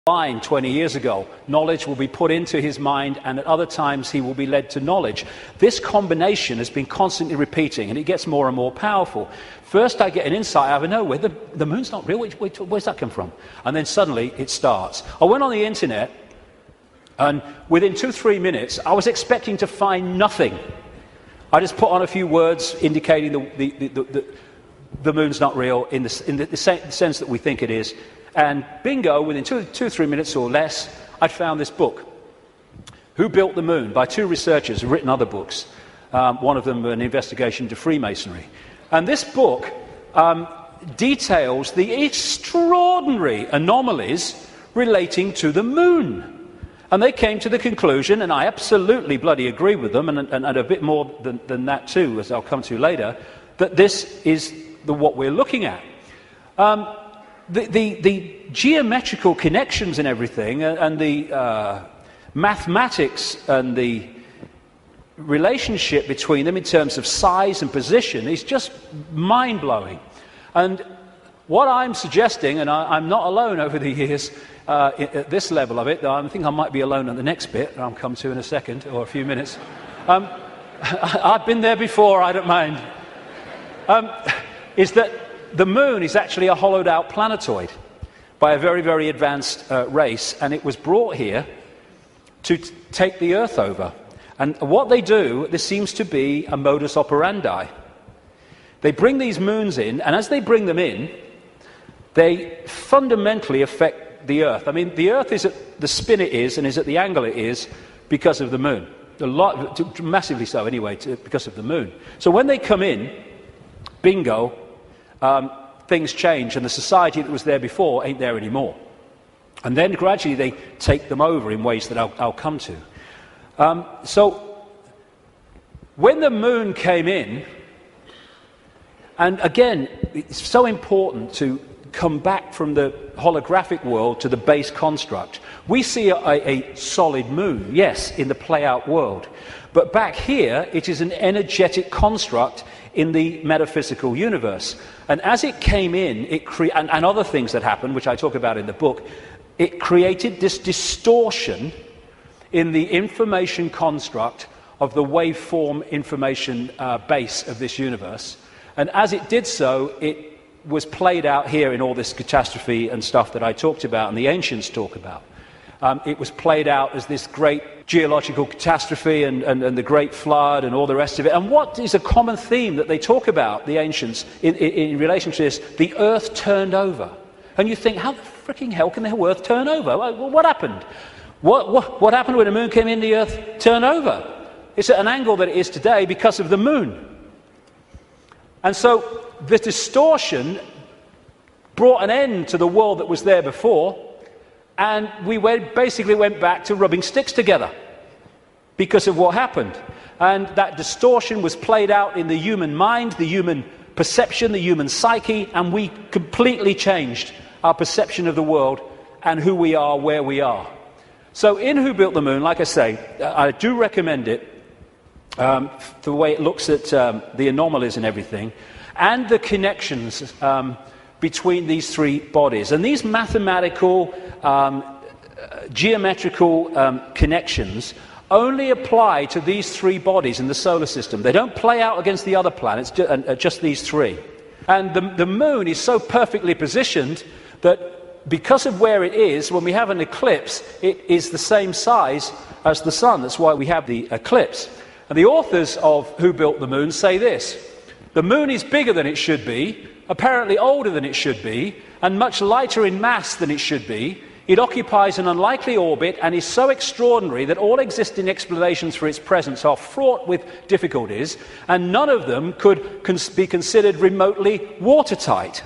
line 20 years ago. Knowledge will be put into his mind, and at other times he will be led to knowledge. This combination has been constantly repeating, and it gets more and more powerful. First I get an insight out of nowhere, the moon's not real, where's that come from? And then suddenly it starts. I went on the internet, and within 2-3 minutes I was expecting to find nothing. I just put on a few words indicating the moon's not real in the sense that we think it is. And bingo, within 2-3 minutes or less, I'd found this book, Who Built the Moon, by two researchers who've written other books. One of them an investigation into Freemasonry. And this book details the extraordinary anomalies relating to the moon. And they came to the conclusion, and I absolutely bloody agree with them, and a bit more than that too, as I'll come to later, that this is what we're looking at. The geometrical connections and everything, and the mathematics and the relationship between them in terms of size and position is just mind-blowing. And what I'm suggesting, and I'm not alone over the years at this level of it, though I think I might be alone on the next bit, that I'll come to in a second, or a few minutes. I've been there before, I don't mind. Is that the moon is actually a hollowed-out planetoid by a very, very advanced race, and it was brought here to take the Earth over. And what they do, this seems to be a modus operandi. They bring these moons in, and as they bring them in, they fundamentally affect the Earth. I mean, the Earth is at the spin it is, and is at the angle it is, because of the moon. Massively so, anyway, because of the moon. So when they come in, bingo, things change, and the society that was there before ain't there anymore. And then gradually they take them over in ways that I'll come to. So when the moon came in, and again, it's so important to come back from the holographic world to the base construct. We see a solid moon, yes, in the play-out world. But back here, it is an energetic construct in the metaphysical universe. And as it came in, and other things that happened, which I talk about in the book, it created this distortion in the information construct of the waveform information base of this universe. And as it did so, it was played out here in all this catastrophe and stuff that I talked about and the ancients talk about. It was played out as this great geological catastrophe and the great flood and all the rest of it. And what is a common theme that they talk about, the ancients, in relation to this? The earth turned over. And you think, how the freaking hell can the earth turn over? Well, what happened? What happened when the moon came in, the earth turned over? It's at an angle that it is today because of the moon. And so the distortion brought an end to the world that was there before, and we basically went back to rubbing sticks together because of what happened. And that distortion was played out in the human mind, the human perception, the human psyche, and we completely changed our perception of the world and who we are, where we are. So in Who Built the Moon, like I say, I do recommend it, the way it looks at the anomalies and everything, and the connections between these three bodies. And these mathematical, geometrical connections only apply to these three bodies in the solar system. They don't play out against the other planets, just these three. And the moon is so perfectly positioned that because of where it is, when we have an eclipse, it is the same size as the sun. That's why we have the eclipse. And the authors of Who Built the Moon say this: the moon is bigger than it should be, apparently older than it should be, and much lighter in mass than it should be. It occupies an unlikely orbit and is so extraordinary that all existing explanations for its presence are fraught with difficulties, and none of them could be considered remotely watertight.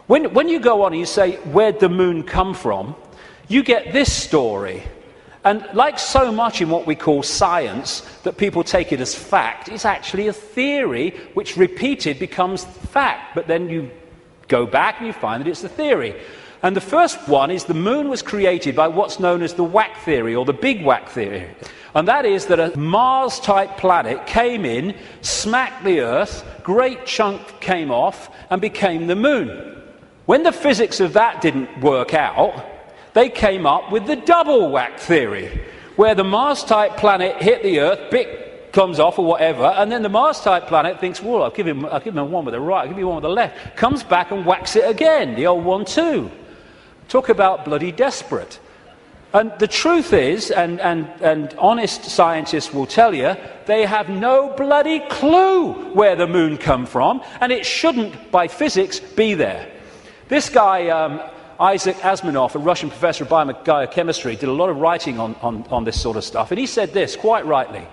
When you go on and you say, where'd the moon come from? You get this story. And like so much in what we call science, that people take it as fact, it's actually a theory which repeated becomes fact. But then you go back and you find that it's a theory. And the first one is the moon was created by what's known as the whack theory, or the big whack theory. And that is that a Mars-type planet came in, smacked the Earth, great chunk came off, and became the moon. When the physics of that didn't work out, they came up with the double whack theory, where the Mars-type planet hit the Earth, bit comes off or whatever, and then the Mars-type planet thinks, well, I'll give him one with the right, I'll give you one with the left, comes back and whacks it again, the old 1-2. Talk about bloody desperate. And the truth is, and honest scientists will tell you, they have no bloody clue where the moon come from, and it shouldn't, by physics, be there. This guy, Isaac Asimov, a Russian professor of biochemistry, did a lot of writing on this sort of stuff, and he said this, quite rightly: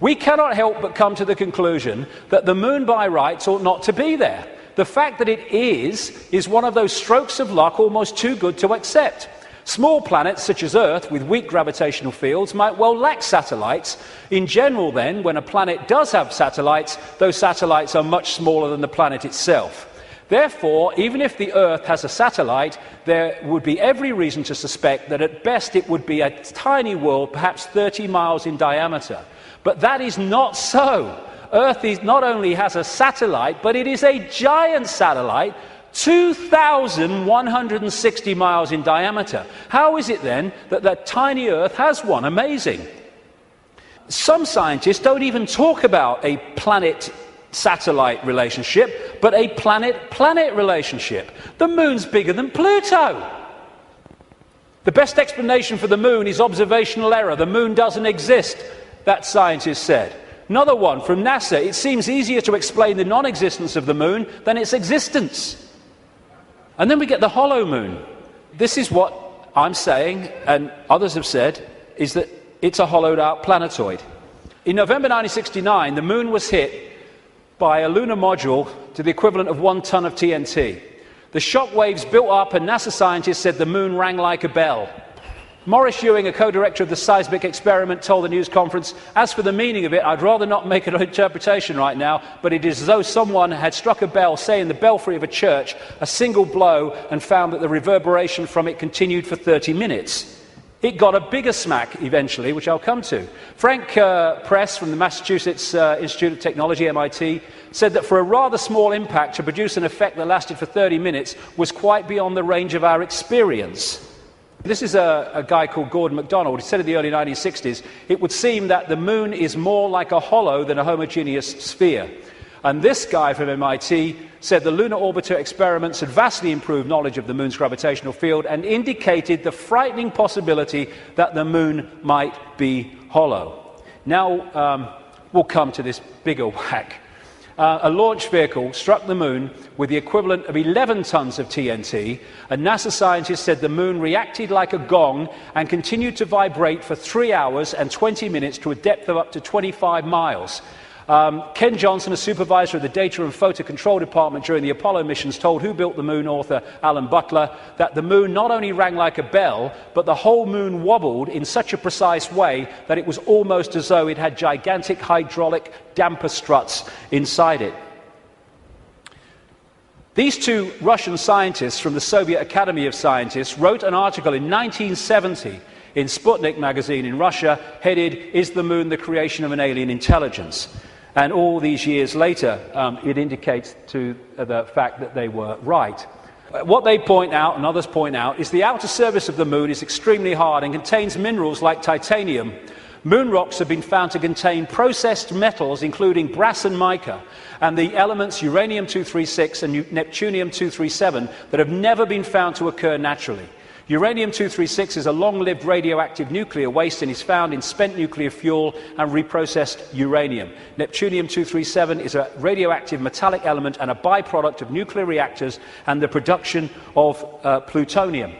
we cannot help but come to the conclusion that the moon by rights ought not to be there. The fact that it is one of those strokes of luck almost too good to accept. Small planets such as Earth with weak gravitational fields might well lack satellites. In general then, when a planet does have satellites, those satellites are much smaller than the planet itself. Therefore, even if the Earth has a satellite, there would be every reason to suspect that at best it would be a tiny world, perhaps 30 miles in diameter. But that is not so. Earth not only has a satellite, but it is a giant satellite, 2,160 miles in diameter. How is it then that that tiny Earth has one? Amazing. Some scientists don't even talk about a planet-satellite relationship, but a planet-planet relationship. The moon's bigger than Pluto. The best explanation for the moon is observational error. The moon doesn't exist, that scientist said. Another one from NASA: it seems easier to explain the non-existence of the moon than its existence. And then we get the hollow moon. This is what I'm saying, and others have said, is that it's a hollowed-out planetoid. In November 1969, the moon was hit by a lunar module to the equivalent of 1 ton of TNT. The shock waves built up, and NASA scientists said the moon rang like a bell. Maurice Ewing, a co-director of the seismic experiment, told the news conference, "As for the meaning of it, I'd rather not make an interpretation right now, but it is as though someone had struck a bell, say in the belfry of a church, a single blow, and found that the reverberation from it continued for 30 minutes. It got a bigger smack eventually, which I'll come to. Frank Press from the Massachusetts Institute of Technology, MIT, said that for a rather small impact to produce an effect that lasted for 30 minutes was quite beyond the range of our experience. This is a guy called Gordon MacDonald. He said in the early 1960s, it would seem that the moon is more like a hollow than a homogeneous sphere. And this guy from MIT said the lunar orbiter experiments had vastly improved knowledge of the moon's gravitational field and indicated the frightening possibility that the moon might be hollow. Now we'll come to this bigger whack. A launch vehicle struck the moon with the equivalent of 11 tons of TNT, and NASA scientists said the moon reacted like a gong and continued to vibrate for 3 hours and 20 minutes to a depth of up to 25 miles. Ken Johnson, a supervisor of the Data and Photo Control Department during the Apollo missions, told Who Built the Moon author Alan Butler that the moon not only rang like a bell, but the whole moon wobbled in such a precise way that it was almost as though it had gigantic hydraulic damper struts inside it. These two Russian scientists from the Soviet Academy of Scientists wrote an article in 1970 in Sputnik magazine in Russia, headed, "Is the Moon the Creation of an Alien Intelligence?" And all these years later, it indicates to the fact that they were right. What they point out, and others point out, is the outer surface of the moon is extremely hard and contains minerals like titanium. Moon rocks have been found to contain processed metals, including brass and mica, and the elements uranium-236 and neptunium-237 that have never been found to occur naturally. Uranium-236 is a long-lived radioactive nuclear waste and is found in spent nuclear fuel and reprocessed uranium. Neptunium-237 is a radioactive metallic element and a byproduct of nuclear reactors and the production of plutonium.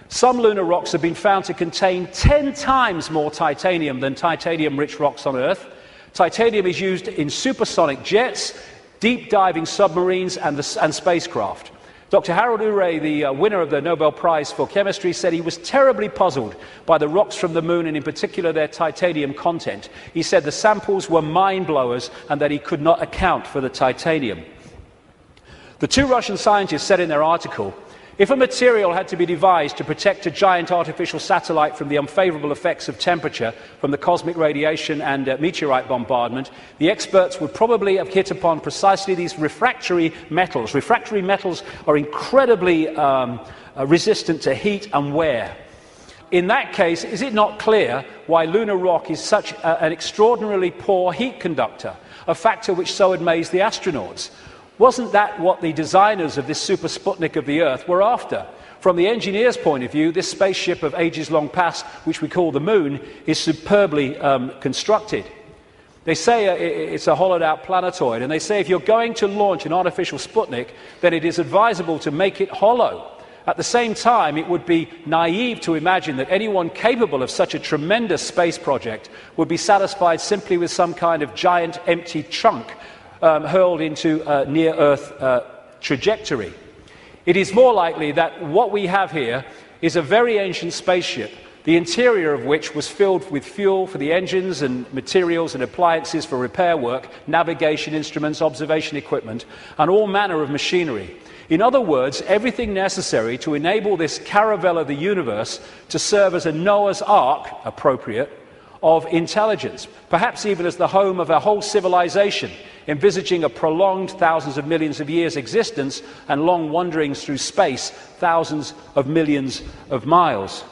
Some lunar rocks have been found to contain 10 times more titanium than titanium-rich rocks on Earth. Titanium is used in supersonic jets, deep-diving submarines and spacecraft. Dr. Harold Urey, the winner of the Nobel Prize for Chemistry, said he was terribly puzzled by the rocks from the moon and in particular their titanium content. He said the samples were mind-blowers and that he could not account for the titanium. The two Russian scientists said in their article, if a material had to be devised to protect a giant artificial satellite from the unfavorable effects of temperature from the cosmic radiation and meteorite bombardment, the experts would probably have hit upon precisely these refractory metals. Refractory metals are incredibly resistant to heat and wear. in that case, is it not clear why lunar rock is such an extraordinarily poor heat conductor, a factor which so amazed the astronauts? Wasn't that what the designers of this super Sputnik of the Earth were after? From the engineer's point of view, this spaceship of ages long past, which we call the Moon, is superbly constructed. They say it's a hollowed-out planetoid, and they say if you're going to launch an artificial Sputnik, then it is advisable to make it hollow. At the same time, it would be naive to imagine that anyone capable of such a tremendous space project would be satisfied simply with some kind of giant empty chunk hurled into a near-Earth trajectory. It is more likely that what we have here is a very ancient spaceship, the interior of which was filled with fuel for the engines and materials and appliances for repair work, navigation instruments, observation equipment, and all manner of machinery. In other words, everything necessary to enable this caravel of the universe to serve as a Noah's Ark, appropriate, of intelligence, perhaps even as the home of a whole civilization, envisaging a prolonged thousands of millions of years existence and long wanderings through space, thousands of millions of miles.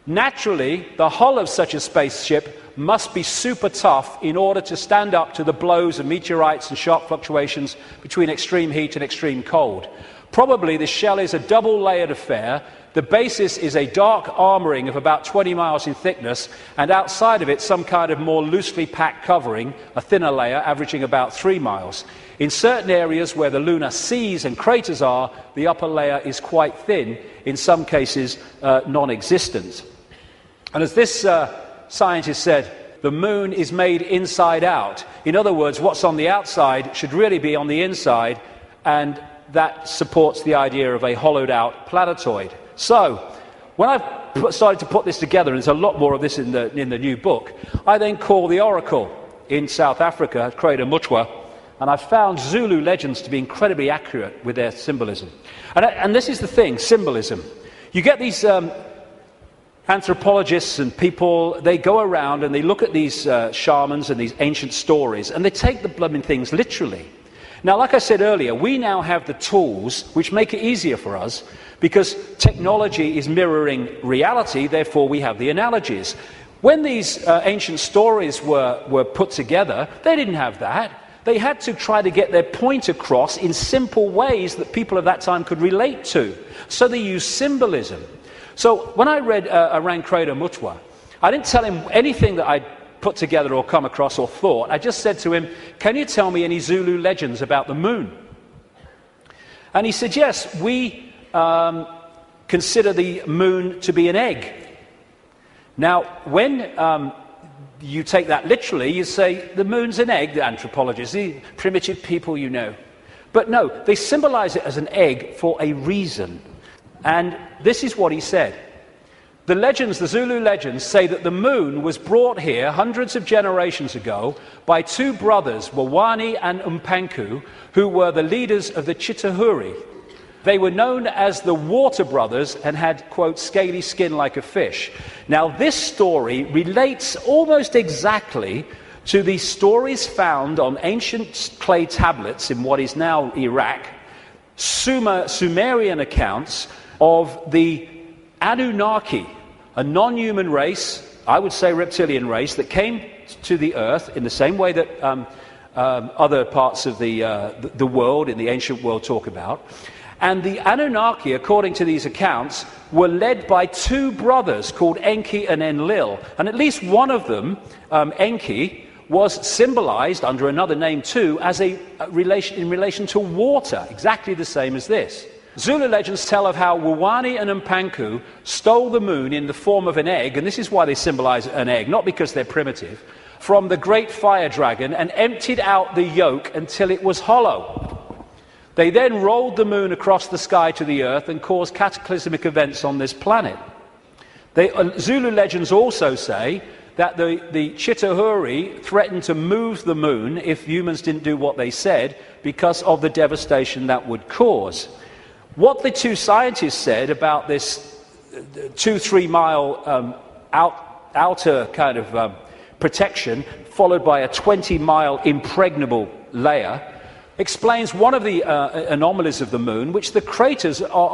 Naturally, the hull of such a spaceship must be super tough in order to stand up to the blows of meteorites and sharp fluctuations between extreme heat and extreme cold. Probably the shell is a double-layered affair. The basis is a dark armouring of about 20 miles in thickness, and outside of it some kind of more loosely packed covering, a thinner layer averaging about 3 miles. In certain areas where the lunar seas and craters are, the upper layer is quite thin, in some cases non-existent. And as this scientist said, the Moon is made inside out. In other words, what's on the outside should really be on the inside, and that supports the idea of a hollowed-out planetoid. So, when I started to put this together, and there's a lot more of this in the new book, I then called the oracle in South Africa, Cradle Mutwa, and I found Zulu legends to be incredibly accurate with their symbolism. And this is the thing, symbolism. You get these anthropologists and people, they go around and they look at these shamans and these ancient stories, and they take the blooming things literally. Now, like I said earlier, we now have the tools which make it easier for us because technology is mirroring reality, therefore we have the analogies. When these ancient stories were put together, they didn't have that. They had to try to get their point across in simple ways that people of that time could relate to. So they used symbolism. So when I read Arang Cradle Mutwa, I didn't tell him anything that I'd put together or come across or thought. I just said to him, can you tell me any Zulu legends about the Moon? And he said, yes, we consider the Moon to be an egg. Now, when you take that literally, you say, the Moon's an egg, the anthropologists, the primitive people you know. But no, they symbolize it as an egg for a reason. And this is what he said. The legends, the Zulu legends, say that the Moon was brought here hundreds of generations ago by two brothers, Wawani and Umpanku, who were the leaders of the Chitahuri. They were known as the Water Brothers and had, quote, scaly skin like a fish. Now, this story relates almost exactly to the stories found on ancient clay tablets in what is now Iraq, Sumerian accounts of the Anunnaki, a non-human race, I would say reptilian race, that came to the Earth in the same way that other parts of the world, in the ancient world, talk about. And the Anunnaki, according to these accounts, were led by two brothers called Enki and Enlil. And at least one of them, Enki, was symbolized under another name too as in relation to water, exactly the same as this. Zulu legends tell of how Wawani and Umpanku stole the Moon in the form of an egg, and this is why they symbolize an egg, not because they're primitive, from the great fire dragon and emptied out the yolk until it was hollow. They then rolled the Moon across the sky to the Earth and caused cataclysmic events on this planet. Zulu legends also say that the Chitahuri threatened to move the Moon if humans didn't do what they said because of the devastation that would cause. What the two scientists said about this 2-3 mile outer kind of protection, followed by a 20-mile impregnable layer, explains one of the anomalies of the Moon, which the craters are